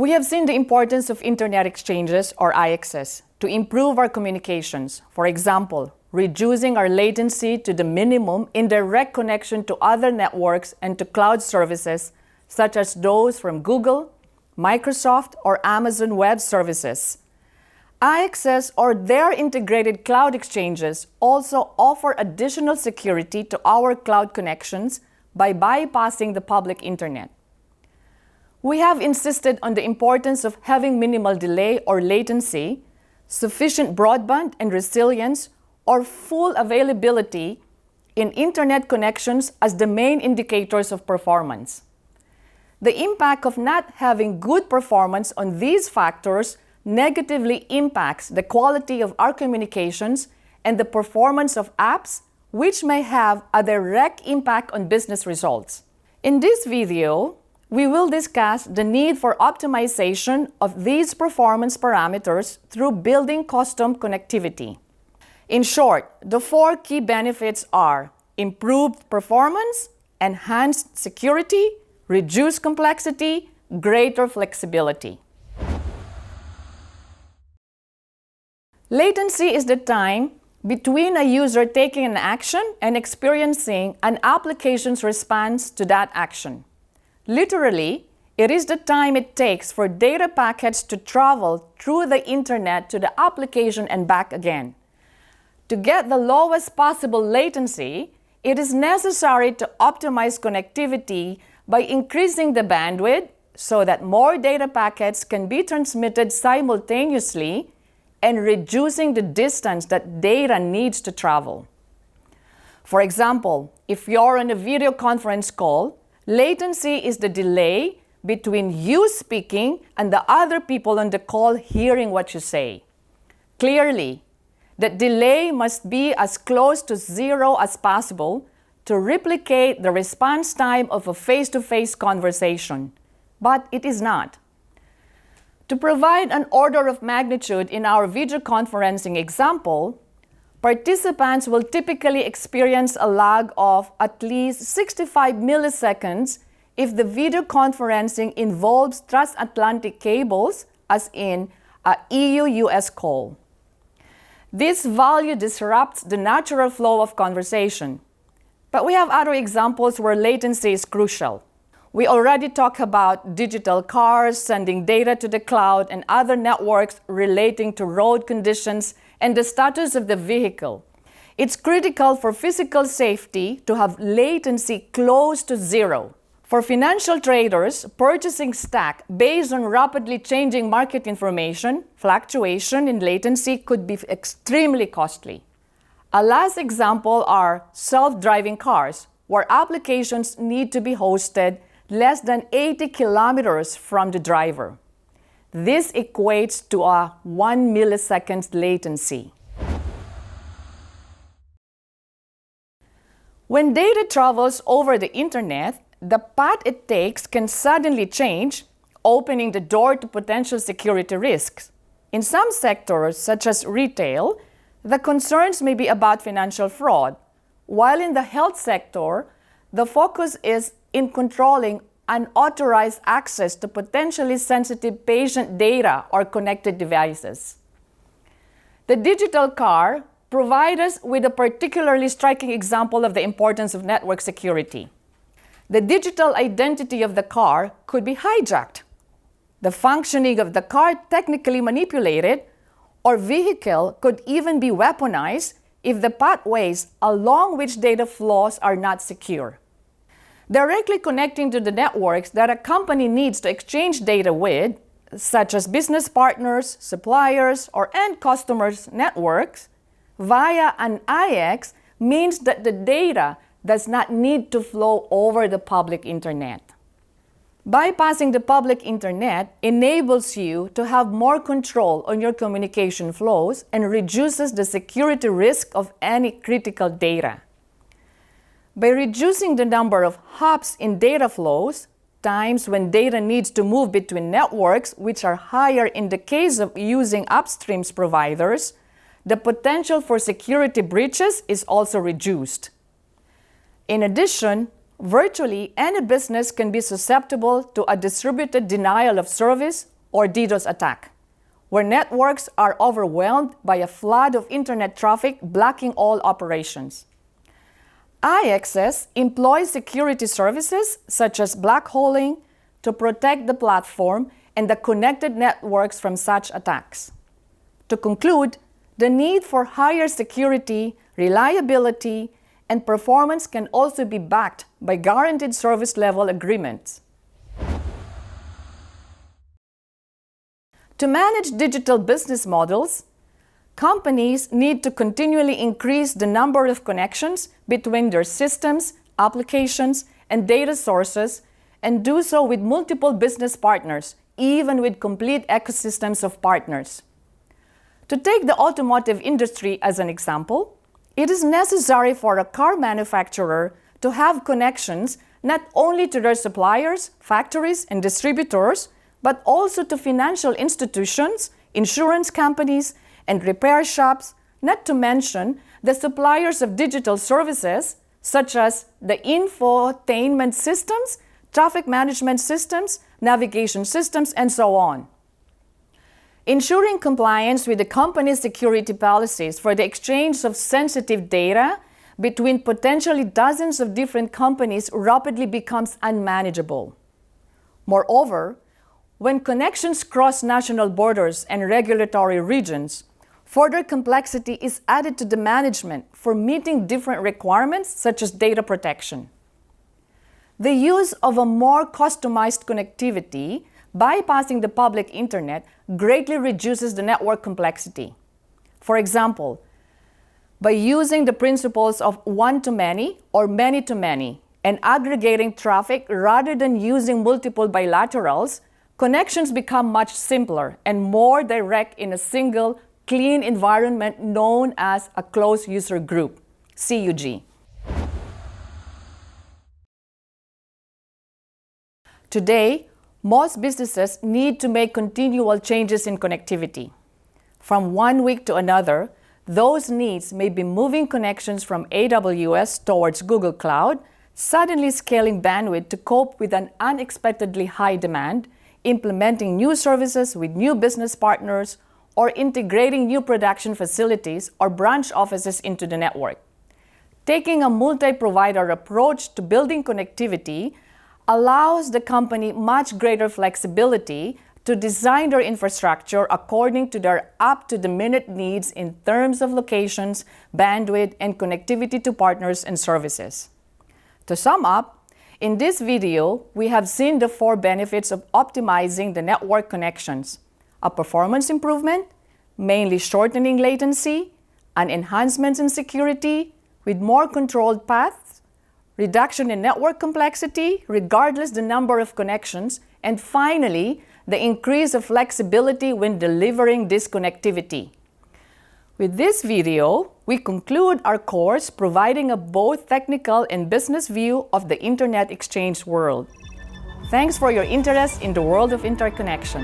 We have seen the importance of Internet exchanges, or IXS, to improve our communications. For example, reducing our latency to the minimum in direct connection to other networks and to cloud services, such as those from Google, Microsoft, or Amazon Web Services. IXS, or their integrated cloud exchanges, also offer additional security to our cloud connections by bypassing the public internet. We have insisted on the importance of having minimal delay or latency, sufficient broadband and resilience, or full availability in internet connections as the main indicators of performance. The impact of not having good performance on these factors negatively impacts the quality of our communications and the performance of apps, which may have a direct impact on business results. In this video, we will discuss the need for optimization of these performance parameters through building custom connectivity. In short, the 4 key benefits are improved performance, enhanced security, reduced complexity, greater flexibility. Latency is the time between a user taking an action and experiencing an application's response to that action. Literally, it is the time it takes for data packets to travel through the internet to the application and back again. To get the lowest possible latency, it is necessary to optimize connectivity by increasing the bandwidth so that more data packets can be transmitted simultaneously and reducing the distance that data needs to travel. For example, if you're on a video conference call, latency is the delay between you speaking and the other people on the call hearing what you say. Clearly, the delay must be as close to 0 as possible to replicate the response time of a face-to-face conversation, but it is not. To provide an order of magnitude in our video conferencing example, participants will typically experience a lag of at least 65 milliseconds if the video conferencing involves transatlantic cables, as in a EU-US call. This value disrupts the natural flow of conversation. But we have other examples where latency is crucial. We already talked about digital cars sending data to the cloud and other networks relating to road conditions and the status of the vehicle. It's critical for physical safety to have latency close to 0. For financial traders, purchasing stock based on rapidly changing market information, fluctuation in latency could be extremely costly. A last example are self-driving cars, where applications need to be hosted less than 80 kilometers from the driver. This equates to a 1 millisecond latency. When data travels over the internet, the path it takes can suddenly change, opening the door to potential security risks. In some sectors, such as retail, the concerns may be about financial fraud, while in the health sector, the focus is in controlling unauthorized access to potentially sensitive patient data or connected devices. The digital car provides us with a particularly striking example of the importance of network security. The digital identity of the car could be hijacked, the functioning of the car technically manipulated, or vehicle could even be weaponized if the pathways along which data flows are not secure. Directly connecting to the networks that a company needs to exchange data with, such as business partners, suppliers, or end customers' networks, via an IX means that the data does not need to flow over the public internet. Bypassing the public internet enables you to have more control on your communication flows and reduces the security risk of any critical data. By reducing the number of hops in data flows, times when data needs to move between networks, which are higher in the case of using upstreams providers, the potential for security breaches is also reduced. In addition, virtually any business can be susceptible to a distributed denial of service or DDoS attack, where networks are overwhelmed by a flood of internet traffic blocking all operations. iAccess employs security services such as blackholing to protect the platform and the connected networks from such attacks. To conclude, the need for higher security, reliability, and performance can also be backed by guaranteed service level agreements. To manage digital business models, companies need to continually increase the number of connections between their systems, applications, and data sources, and do so with multiple business partners, even with complete ecosystems of partners. To take the automotive industry as an example, it is necessary for a car manufacturer to have connections not only to their suppliers, factories, and distributors, but also to financial institutions, insurance companies, and repair shops, not to mention the suppliers of digital services such as the infotainment systems, traffic management systems, navigation systems, and so on. Ensuring compliance with the company's security policies for the exchange of sensitive data between potentially dozens of different companies rapidly becomes unmanageable. Moreover, when connections cross national borders and regulatory regions, further complexity is added to the management for meeting different requirements such as data protection. The use of a more customized connectivity, bypassing the public internet, greatly reduces the network complexity. For example, by using the principles of one-to-many or many-to-many and aggregating traffic rather than using multiple bilaterals, connections become much simpler and more direct in a single, clean environment known as a closed user group, CUG. Today, most businesses need to make continual changes in connectivity. From one week to another, those needs may be moving connections from AWS towards Google Cloud, suddenly scaling bandwidth to cope with an unexpectedly high demand, implementing new services with new business partners, or integrating new production facilities or branch offices into the network. Taking a multi-provider approach to building connectivity allows the company much greater flexibility to design their infrastructure according to their up-to-the-minute needs in terms of locations, bandwidth, and connectivity to partners and services. To sum up, in this video, we have seen the 4 benefits of optimizing the network connections: a performance improvement, mainly shortening latency, an enhancement in security with more controlled paths, reduction in network complexity regardless the number of connections, and finally, the increase of flexibility when delivering this connectivity. With this video, we conclude our course providing a both technical and business view of the Internet exchange world. Thanks for your interest in the world of interconnection.